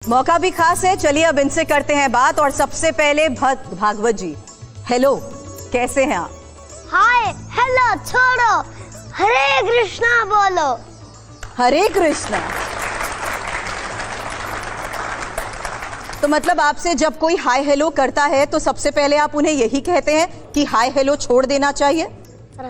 मौका भी खास है। चलिए अब इनसे करते हैं बात। और सबसे पहले भागवत जी, हेलो, कैसे हैं आप? हाय, हेलो, छोड़ो, हरे कृष्णा बोलो। हरे कृष्णा। तो मतलब आपसे जब कोई हाय हेलो करता है तो सबसे पहले आप उन्हें यही कहते हैं कि हाय हेलो छोड़ देना चाहिए,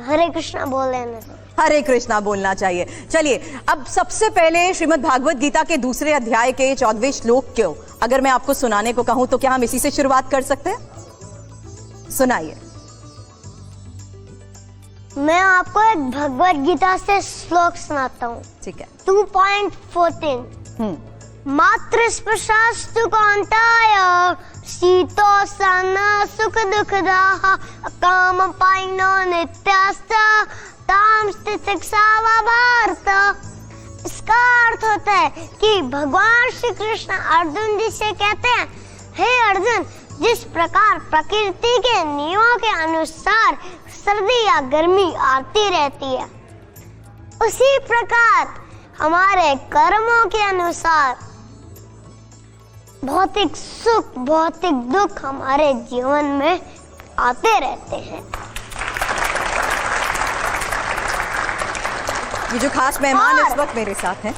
हरे कृष्णा बोल लेना, हरे कृष्णा बोलना चाहिए। चलिए अब सबसे पहले श्रीमद् भागवत गीता के दूसरे अध्याय के 14वें श्लोक को अगर मैं आपको सुनाने को कहूं तो क्या हम इसी से शुरुआत कर सकते हैं? सुनाइए। मैं आपको एक भगवत गीता से श्लोक सुनाता हूँ। ठीक है। 2.14 मात्र स्पर्शास्तु कांताय शीतोष्ण सुख दुखदाः काम पाइनो नित्यास्त ताम शिक्षा भारत। इसका अर्थ होता है कि भगवान श्री कृष्ण अर्जुन जी से कहते हैं, हे अर्जुन, जिस प्रकार प्रकृति के नियमों के अनुसार सर्दी या गर्मी आती रहती है, उसी प्रकार हमारे कर्मों के अनुसार भौतिक सुख भौतिक दुख हमारे जीवन में आते रहते हैं। ये जो खास मेहमान इस वक्त मेरे साथ हैं।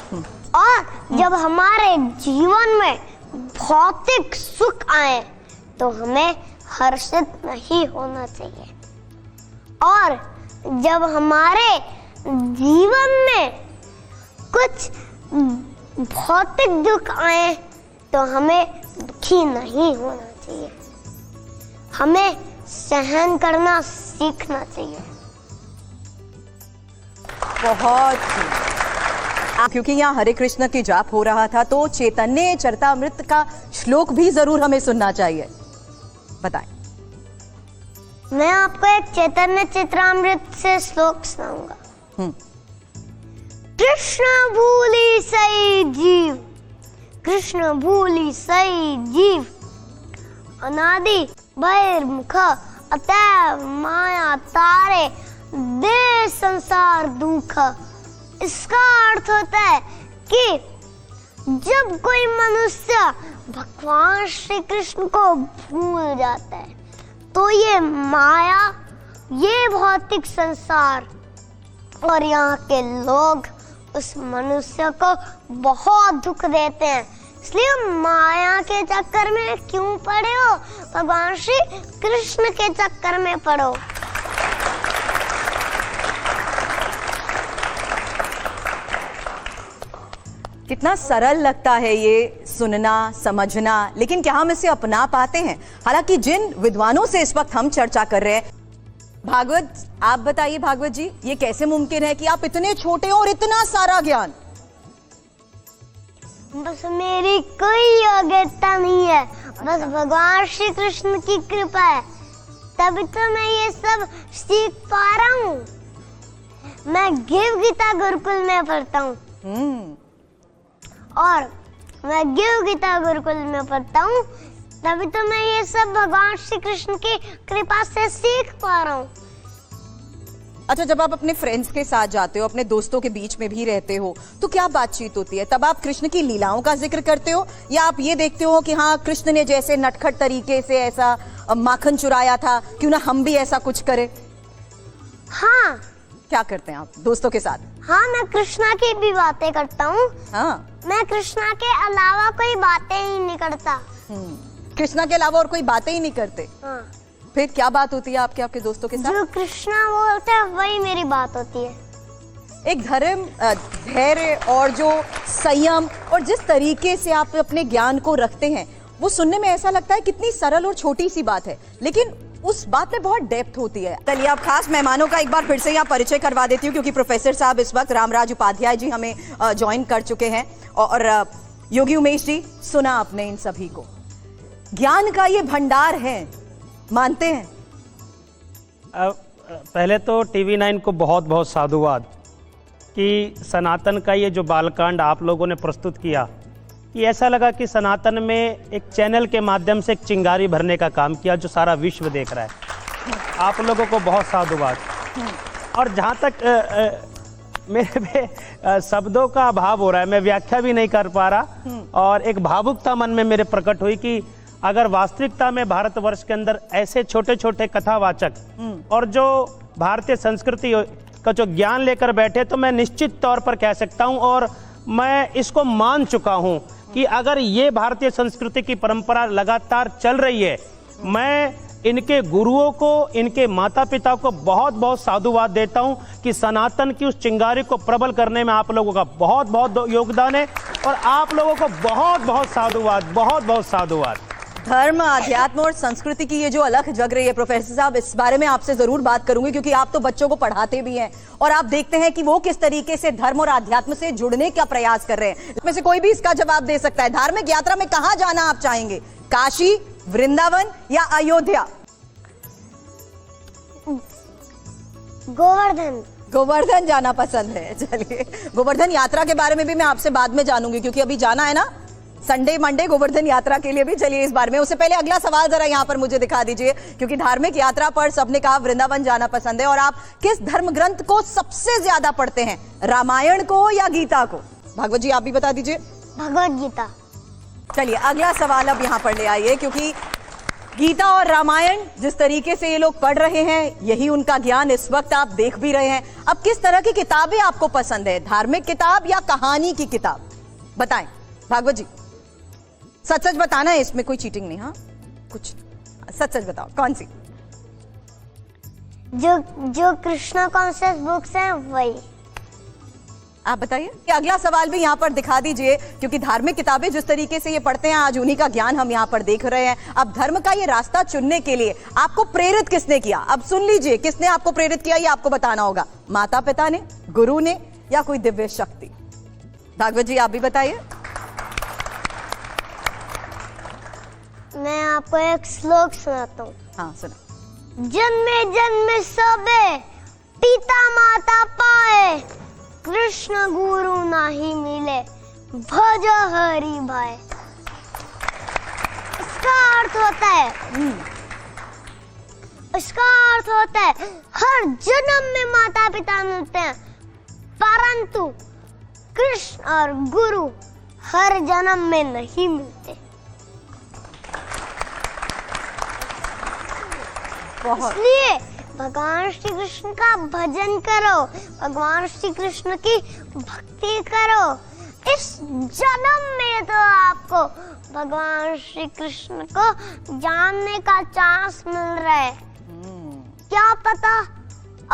और जब हमारे जीवन में भौतिक सुख आए तो हमें हर्षित नहीं होना चाहिए, और जब हमारे जीवन में कुछ भौतिक दुख आए तो हमें दुखी नहीं होना चाहिए। हमें सहन करना सीखना चाहिए। बहुत, क्योंकि यहाँ हरे कृष्ण की जाप हो रहा था तो चैतन्य चरितामृत का श्लोक भी जरूर हमें सुनना चाहिए। बताएं। मैं आपको एक चैतन्य चरितामृत से श्लोक सुनाऊंगा। कृष्ण भूली सई जीव, कृष्ण भूली सई जीव, अनादि बहिर्मुख अतैव माया तारे दे संसार दुख। इसका अर्थ होता है कि जब कोई मनुष्य भगवान श्री कृष्ण को भूल जाता है तो ये माया, ये भौतिक संसार और यहाँ के लोग उस मनुष्य को बहुत दुख देते हैं। इसलिए माया के चक्कर में क्यों पड़े हो, भगवान श्री कृष्ण के चक्कर में पड़ो। कितना सरल लगता है ये सुनना समझना, लेकिन क्या हम इसे अपना पाते हैं? हालांकि जिन विद्वानों से इस वक्त हम चर्चा कर रहे हैं, भागवत, आप बताइए भागवत जी, ये कैसे मुमकिन है कि आप इतने छोटे और इतना सारा ज्ञान? बस मेरी कोई योग्यता नहीं है, बस भगवान श्री कृष्ण की कृपा है, तभी तो मैं ये सब सीख पा रहा हूँ। मैं गिव गीता गुरुकुल में पढ़ता हूँ और मैं गिव गीता गुरुकुल में पढ़ता हूँ, तभी तो मैं ये सब भगवान श्री कृष्ण की कृपा से सीख पा रहा हूँ। अच्छा, जब आप अपने फ्रेंड्स के साथ जाते हो, अपने दोस्तों के बीच में भी रहते हो, तो क्या बातचीत होती है? तब आप कृष्ण की लीलाओं का जिक्र करते हो या आप ये देखते हो कि हाँ, कृष्ण ने जैसे नटखट तरीके से ऐसा माखन चुराया था, क्यों ना हम भी ऐसा कुछ करें? हाँ। क्या करते हैं आप दोस्तों के साथ? हाँ, मैं कृष्णा की भी बातें करता हूँ। हाँ, मैं कृष्णा के अलावा कोई बातें ही नहीं करता। कृष्णा के अलावा और कोई बातें ही नहीं करते? हाँ। फिर क्या बात होती है आपके दोस्तों के साथ? जो कृष्णा बोलते हैं वही मेरी बात होती है। एक धर्म, धैर्य और जो संयम और जिस तरीके से आप अपने ज्ञान को रखते हैं, वो सुनने में ऐसा लगता है कितनी सरल और छोटी सी बात है, लेकिन उस बात में बहुत डेप्थ होती है। चलिए आप खास मेहमानों का एक बार फिर से यहाँ परिचय करवा देती हूँ, क्योंकि प्रोफेसर साहब इस वक्त रामराज उपाध्याय जी हमें ज्वाइन कर चुके हैं, और योगी उमेश जी, सुना आपने इन सभी को, ज्ञान का ये भंडार है, मानते हैं? पहले तो TV9 को बहुत बहुत साधुवाद कि सनातन का ये जो बालकांड आप लोगों ने प्रस्तुत किया, कि ऐसा लगा कि सनातन में एक चैनल के माध्यम से एक चिंगारी भरने का काम किया जो सारा विश्व देख रहा है। आप लोगों को बहुत साधुवाद। और जहाँ तक मेरे पे शब्दों का अभाव हो रहा है, मैं व्याख्या भी नहीं कर पा रहा। और एक भावुकता मन में मेरे प्रकट हुई कि अगर वास्तविकता में भारतवर्ष के अंदर ऐसे छोटे छोटे कथावाचक और जो भारतीय संस्कृति का जो ज्ञान लेकर बैठे, तो मैं निश्चित तौर पर कह सकता हूं और मैं इसको मान चुका हूं कि अगर ये भारतीय संस्कृति की परंपरा लगातार चल रही है, मैं इनके गुरुओं को, इनके माता पिता को बहुत बहुत साधुवाद देता हूं कि सनातन की उस चिंगारी को प्रबल करने में आप लोगों का बहुत बहुत योगदान है। और आप लोगों को बहुत बहुत साधुवाद, बहुत बहुत साधुवाद। धर्म, अध्यात्म और संस्कृति की ये जो अलख जग रही है प्रोफेसर साहब, इस बारे में आपसे जरूर बात करूंगी, क्योंकि आप तो बच्चों को पढ़ाते भी हैं और आप देखते हैं कि वो किस तरीके से धर्म और अध्यात्म से जुड़ने का प्रयास कर रहे हैं। इसमें से कोई भी इसका जवाब दे सकता है। धार्मिक यात्रा में कहां जाना आप चाहेंगे, काशी, वृंदावन या अयोध्या? गोवर्धन। गोवर्धन जाना पसंद है। चलिए, गोवर्धन यात्रा के बारे में भी मैं आपसे बाद में जानूंगी, क्योंकि अभी जाना है ना संडे मंडे गोवर्धन यात्रा के लिए भी। चलिए इस बारे में, उससे पहले अगला सवाल जरा यहाँ पर मुझे दिखा दीजिए, क्योंकि धार्मिक यात्रा पर सबने कहा वृंदावन जाना पसंद है। और आप किस धर्म ग्रंथ को सबसे ज्यादा पढ़ते हैं, रामायण को या गीता को? भागवत जी आप भी बता दीजिए। भगवत गीता। चलिए अगला सवाल अब यहाँ पर ले आइए, क्योंकि गीता और रामायण जिस तरीके से ये लोग पढ़ रहे हैं, यही उनका ज्ञान इस वक्त आप देख भी रहे हैं। अब किस तरह की किताबें आपको पसंद है, धार्मिक किताब या कहानी की किताब? बताएं भागवत जी, सच सच बताना है, इसमें कोई चीटिंग नहीं। हाँ, कुछ सच सच बताओ, कौन सी? जो कृष्णा कॉन्शियस बुक्स हैं वही। आप बताइए। अगला सवाल भी यहाँ पर दिखा दीजिए, क्योंकि धार्मिक किताबें जिस तरीके से ये पढ़ते हैं, आज उन्हीं का ज्ञान हम यहाँ पर देख रहे हैं। अब धर्म का ये रास्ता चुनने के लिए आपको प्रेरित किसने किया? अब सुन लीजिए, किसने आपको प्रेरित किया ये आपको बताना होगा। माता पिता ने, गुरु ने, या कोई दिव्य शक्ति? भागवत जी आप भी बताइए। मैं आपको एक श्लोक सुनाता हूँ। हाँ सुना। जन्मे जन्मे सबे पिता माता पाए, कृष्ण गुरु नाही मिले, भज हरि भाई। इसका अर्थ होता है हर जन्म में माता पिता मिलते हैं, परंतु कृष्ण और गुरु हर जन्म में नहीं मिलते। इसलिए भगवान श्री कृष्ण का भजन करो, भगवान श्री कृष्ण की भक्ति करो। इस जन्म में तो आपको भगवान श्री कृष्ण को जानने का चांस मिल रहा है। क्या पता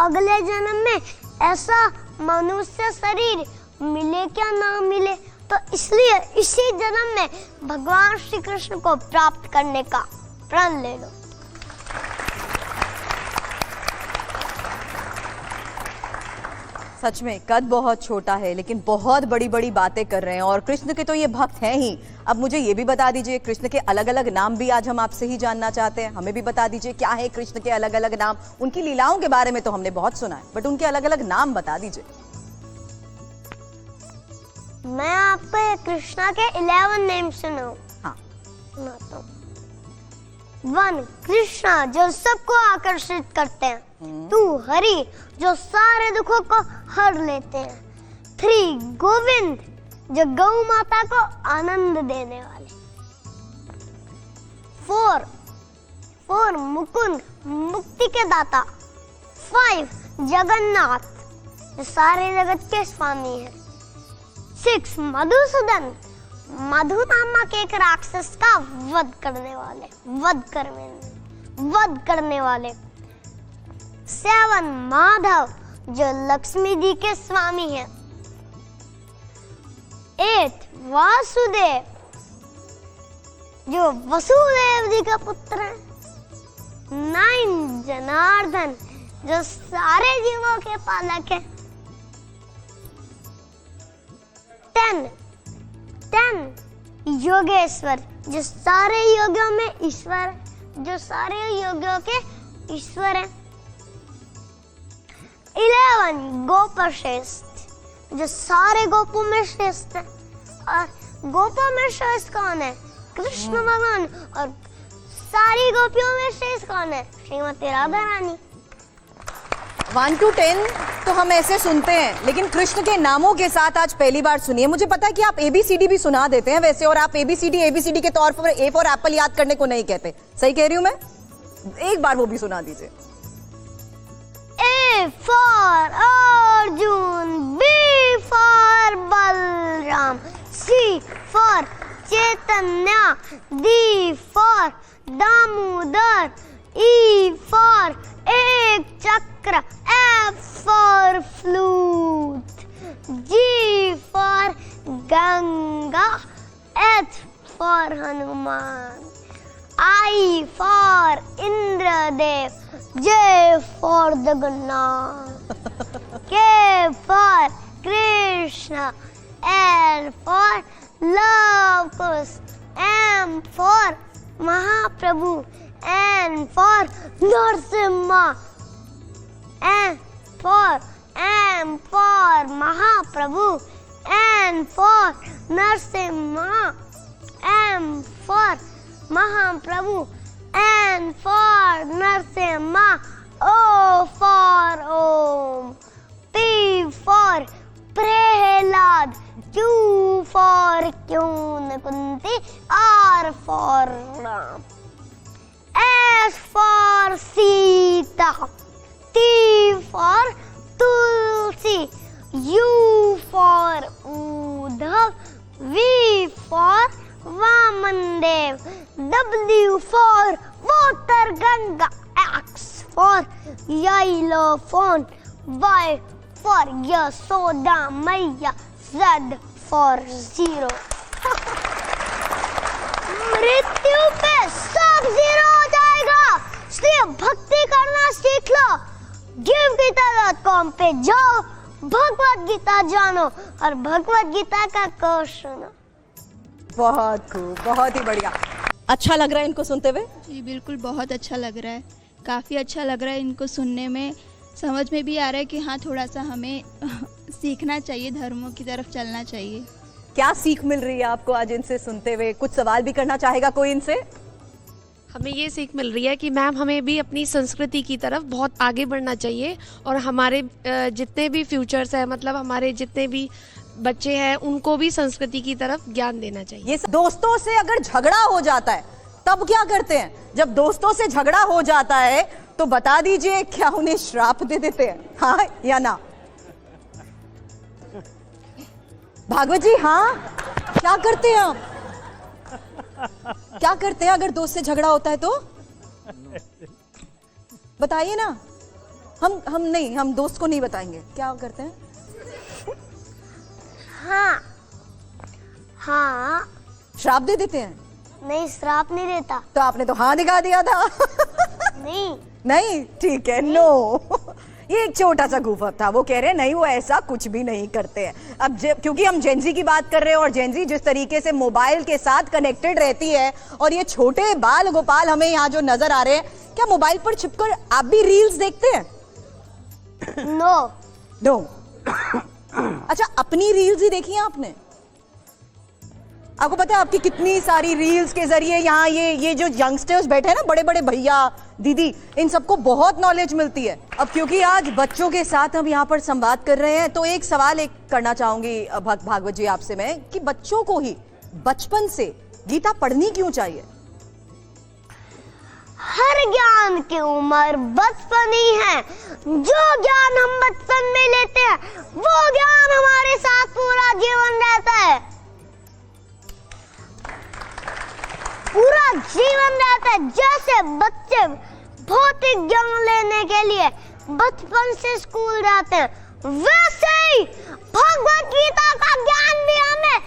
अगले जन्म में ऐसा मनुष्य शरीर मिले क्या ना मिले, तो इसलिए इसी जन्म में भगवान श्री कृष्ण को प्राप्त करने का प्रण ले लो। सच में कद बहुत छोटा है, लेकिन बहुत बड़ी बड़ी बातें कर रहे हैं, और कृष्ण के तो ये भक्त हैं ही। अब मुझे ये भी बता दीजिए, कृष्ण के अलग अलग नाम भी आज हम आपसे ही जानना चाहते हैं। हमें भी बता दीजिए क्या है कृष्ण के अलग अलग नाम। उनकी लीलाओं के बारे में तो हमने बहुत सुना है, बट उनके अलग अलग नाम बता दीजिए। मैं आपको कृष्णा के 11 नेम सुनाऊं। हाँ सुनाता हूँ। 1 कृष्णा जो सबको आकर्षित करते हैं। 2 हरि जो सारे दुखों को हर लेते हैं। 3 गोविंद जो गौ माता को आनंद देने वाले। 4 मुकुंद मुक्ति के दाता। 5 जगन्नाथ जो सारे जगत के स्वामी हैं। 6 मधुसूदन मधु नामक एक राक्षस का वध करने वाले। 7 माधव जो लक्ष्मी जी के स्वामी हैं। 8 वासुदेव जो वसुदेव जी का पुत्र है। 9 जनार्दन जो सारे जीवों के पालक है। 10 योगेश्वर जो सारे योगियों में ईश्वर है, जो सारे योगियों के ईश्वर हैं। 11 गोप श्रेष्ठ जो सारे गोपों में श्रेष्ठ है। और गोपों में श्रेष्ठ कौन है? कृष्ण भगवान। और सारी गोपियों में श्रेष्ठ कौन है? श्रीमती राधा रानी। 1 to 10 तो हम ऐसे सुनते हैं, लेकिन कृष्ण के नामों के साथ आज पहली बार सुनिए। मुझे पता है कि आप ABCD भी सुना देते हैं वैसे, और आप ABCD के तौर पर A फॉर एप्पल याद करने को नहीं कहते। सही कह रही हूं मैं? एक बार वो भी सुना दीजिए। A for Arjun, B for Balram, C for Chaitanya, D for Damodar, E for Ek Chakra, F for flute, G for Ganga, H for Hanuman, I for Indradev, J for Jagannath, K for Krishna, L for Love Kush, M for Mahaprabhu, N for Narsimha, M for Mahaprabhu, N for Narsimha, M for Mahaprabhu, N for Narsimha, O for Om, P for Prahlad, Q for Kyun Kunti, R for Ram, S for Sita, T for Tulsi, U for Uddhav, V for Vamandev, W for Water Ganga, X for Xylophone, Y for Yasoda Maiya, Z for Zero. मृत्यु पे सब zero हो जाएगा, इसलिए भक्ति करना सीख लो। GiveGita.com पे जाओ, भगवत गीता जानो और भगवत गीता का कोर्स सुनो। बहुत खूब, बहुत ही बढ़िया। अच्छा लग रहा है इनको सुनते हुए? जी बिल्कुल, बहुत अच्छा लग रहा है, काफ़ी अच्छा लग रहा है इनको सुनने में। समझ में भी आ रहा है कि हाँ, थोड़ा सा हमें सीखना चाहिए, धर्मों की तरफ चलना चाहिए। क्या सीख मिल रही है आपको आज इनसे सुनते हुए? कुछ सवाल भी करना चाहेगा कोई इनसे? हमें ये सीख मिल रही है कि मैम हमें भी अपनी संस्कृति की तरफ बहुत आगे बढ़ना चाहिए, और हमारे जितने भी फ्यूचर्स है, मतलब हमारे जितने भी बच्चे हैं, उनको भी संस्कृति की तरफ ज्ञान देना चाहिए। ये दोस्तों से अगर झगड़ा हो जाता है तब क्या करते हैं? जब दोस्तों से झगड़ा हो जाता है तो बता दीजिए, क्या उन्हें श्राप दे देते हैं, हाँ या ना? भागवत जी, हाँ, क्या करते हैं आप? क्या करते हैं अगर दोस्त से झगड़ा होता है तो? बताइए ना। हम नहीं, हम दोस्त को नहीं बताएंगे। क्या करते हैं? हाँ हाँ, श्राप दे देते हैं? नहीं, श्राप नहीं देता। तो आपने तो हाँ दिखा दिया था। नहीं नहीं, ठीक है, नो। ये एक छोटा सा गूफअप था। वो कह रहे हैं नहीं, वो ऐसा कुछ भी नहीं करते हैं। अब क्योंकि हम जेनजी की बात कर रहे हैं, और जेनजी जिस तरीके से मोबाइल के साथ कनेक्टेड रहती है, और ये छोटे बाल गोपाल हमें यहाँ जो नजर आ रहे हैं, क्या मोबाइल पर छिपकर आप भी रील्स देखते हैं? No no. अच्छा, अपनी रील्स ही देखी हैं आपने? आपको पता है आपकी कितनी सारी रील्स के जरिए यहाँ ये जो यंगस्टर्स बैठे हैं ना, बड़े बड़े भैया दीदी, इन सबको बहुत नॉलेज मिलती है। अब क्योंकि आज बच्चों के साथ हम यहाँ पर संवाद कर रहे हैं, तो एक सवाल करना चाहूंगी भागवत जी आपसे मैं, कि बच्चों को ही बचपन से गीता पढ़नी क्यों चाहिए? हर ज्ञान की उम्र बचपन ही है। जो ज्ञान हम बचपन में लेते हैं, वो ज्ञान हमारे साथ पूरा जीवन रहता है, पूरा जीवन रहता है। जैसे बच्चे भौतिक ज्ञान लेने के लिए बचपन से स्कूल जाते हैं, वैसे ही भगवत गीता का ज्ञान भी हमें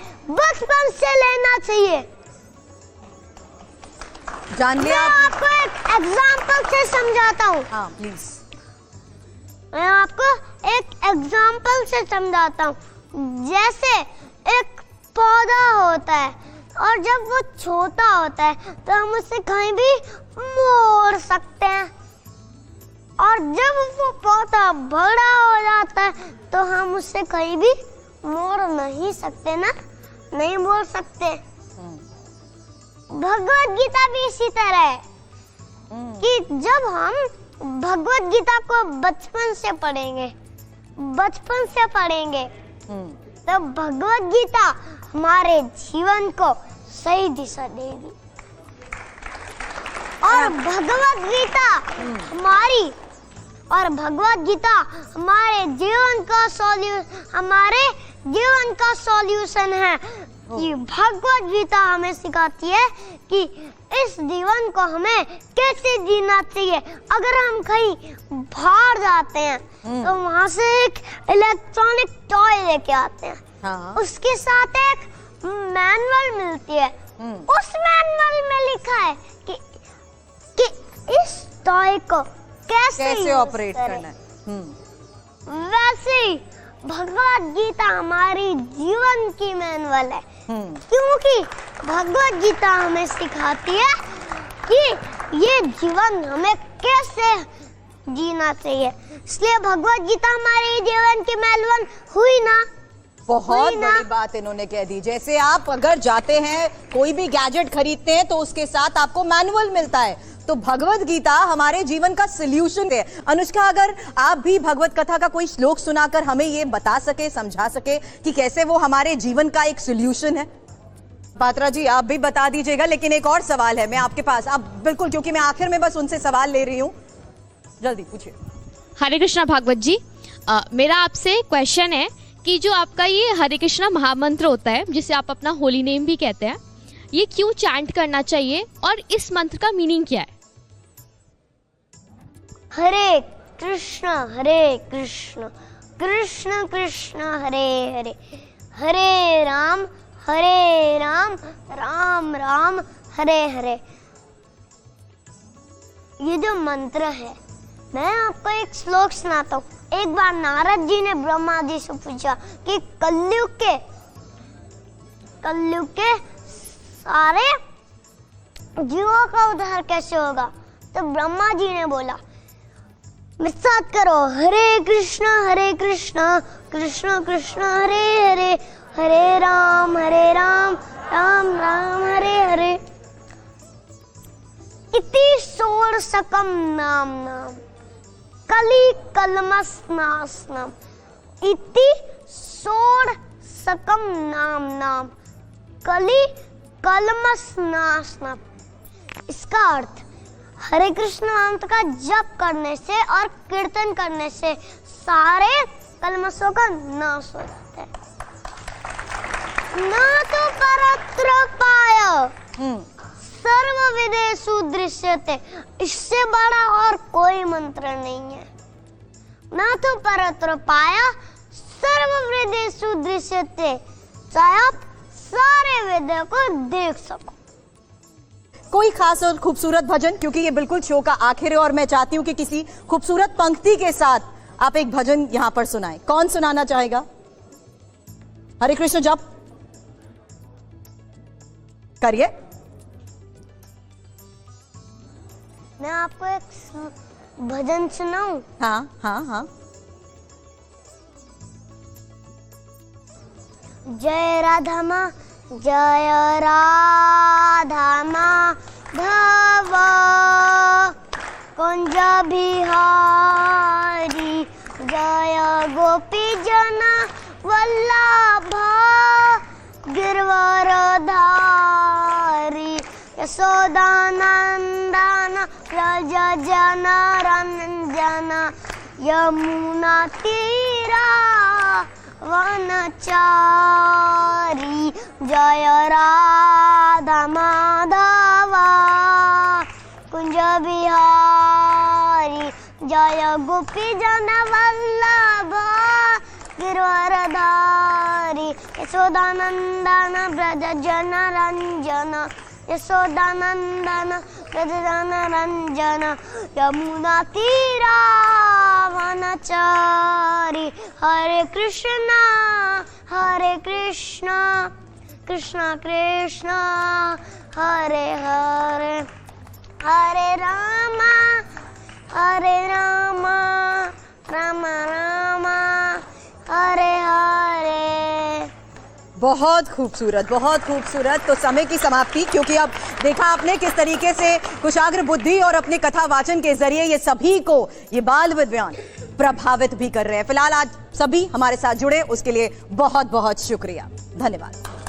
बचपन से लेना चाहिए। जान लिया? मैं आपको एक एग्जाम्पल से समझाता हूँ। हाँ प्लीज। मैं आपको एक एग्जाम्पल से समझाता हूँ। जैसे एक पौधा होता है, और जब वो छोटा होता है तो हम उसे कहीं भी मोड़ सकते हैं, और जब वो पौधा बड़ा हो जाता है तो हम उसे कहीं भी मोड़ नहीं सकते ना, नहीं मोड़ सकते। भगवत गीता भी इसी तरह है कि जब हम भगवत गीता को बचपन से पढ़ेंगे, बचपन से पढ़ेंगे तब भगवत गीता हमारे जीवन को सही दिशा देगी। और भगवत गीता हमारे जीवन का सॉल्यूशन है। कि भगवत गीता हमें सिखाती है कि इस जीवन को हमें कैसे जीना चाहिए। अगर हम कहीं बाहर जाते हैं तो वहां से एक इलेक्ट्रॉनिक टॉय लेके आते हैं। हाँ। उसके साथ एक मैनुअल मिलती है। उस मैनुअल में लिखा है कि इस टॉय को कैसे ऑपरेट करना है। वैसे ही भगवत गीता हमारी जीवन की मैनुअल है। क्योंकि भगवत गीता हमें सिखाती है कि ये जीवन हमें कैसे जीना चाहिए। इसलिए भगवत गीता हमारे जीवन की मैनुअल हुई ना। बहुत बड़ी बात इन्होंने कह दी। जैसे आप अगर जाते हैं कोई भी गैजेट खरीदते हैं तो उसके साथ आपको मैनुअल मिलता है, तो भगवत गीता हमारे जीवन का सॉल्यूशन है। अनुष्का, अगर आप भी भगवत कथा का कोई श्लोक सुनाकर हमें ये बता सके, समझा सके कि कैसे वो हमारे जीवन का एक सॉल्यूशन है। पात्रा जी, आप भी बता दीजिएगा। लेकिन एक और सवाल है मैं आपके पास, आप बिल्कुल, क्योंकि मैं आखिर में बस उनसे सवाल ले रही हूँ, जल्दी पूछिए। हरे कृष्णा भागवत जी, मेरा आपसे क्वेश्चन है कि जो आपका ये हरे कृष्णा महामंत्र होता है, जिसे आप अपना होली नेम भी कहते हैं, ये क्यों चैंट करना चाहिए और इस मंत्र का मीनिंग क्या है? हरे कृष्ण कृष्ण कृष्ण हरे हरे, हरे राम राम राम हरे हरे। ये जो मंत्र है, मैं आपको एक श्लोक सुनाता हूँ। एक बार नारद जी ने ब्रह्मा जी से पूछा कि कलयुग के सारे जीवों का उद्धार कैसे होगा। तो ब्रह्मा जी ने बोला, मेरे साथ करो, हरे कृष्ण कृष्ण कृष्ण हरे हरे, हरे राम राम राम हरे हरे। इति षोडशकं नाम कलि कल्मषनाशनम। इति षोडशकं नाम कलि कल्मषनाशनम। इसका अर्थ, हरे कृष्ण मंत्र का जप करने से और कीर्तन करने से सारे कल्मषों का नाश हो जाता है। ना तो परत्र पाय सर्व विदेशु दृश्यते। इससे बड़ा और कोई मंत्र नहीं है। ना तो परत्र पाया सर्व विदेशु दृश्यते, चाहे आप सारे वेदों को देख सको। कोई खास और खूबसूरत भजन, क्योंकि ये बिल्कुल शो का आखिर है और मैं चाहती हूँ कि किसी खूबसूरत पंक्ति के साथ आप एक भजन यहाँ पर सुनाएं। कौन सुनाना चाहेगा? हरे कृष्ण जप करिए। मैं आपको एक भजन सुनाऊं? हाँ। जय राधा माधव कुंज बिहारी, जय गोपी जना वल्लभ गिरवरधारी, यशोदानंदन व्रज जन रंजन, यमुना तीरा वनचारी। जय राधा माधव कुंज बिहारी, जय गोपी जन वल्लभ गिरवरधारी, यशोदानंदन व्रज जन रंजन, यशोदानंदन व्रज जन रंजन, यमुना तीरा वनचारी। हरे कृष्ण कृष्ण कृष्ण हरे हरे, हरे राम राम राम हरे हरे। बहुत खूबसूरत, बहुत खूबसूरत। तो समय की समाप्ति, क्योंकि अब देखा आपने किस तरीके से कुशाग्र बुद्धि और अपने कथा वाचन के जरिए ये सभी को, ये बाल विद्वान प्रभावित भी कर रहे हैं। फिलहाल आज सभी हमारे साथ जुड़े उसके लिए बहुत बहुत शुक्रिया, धन्यवाद।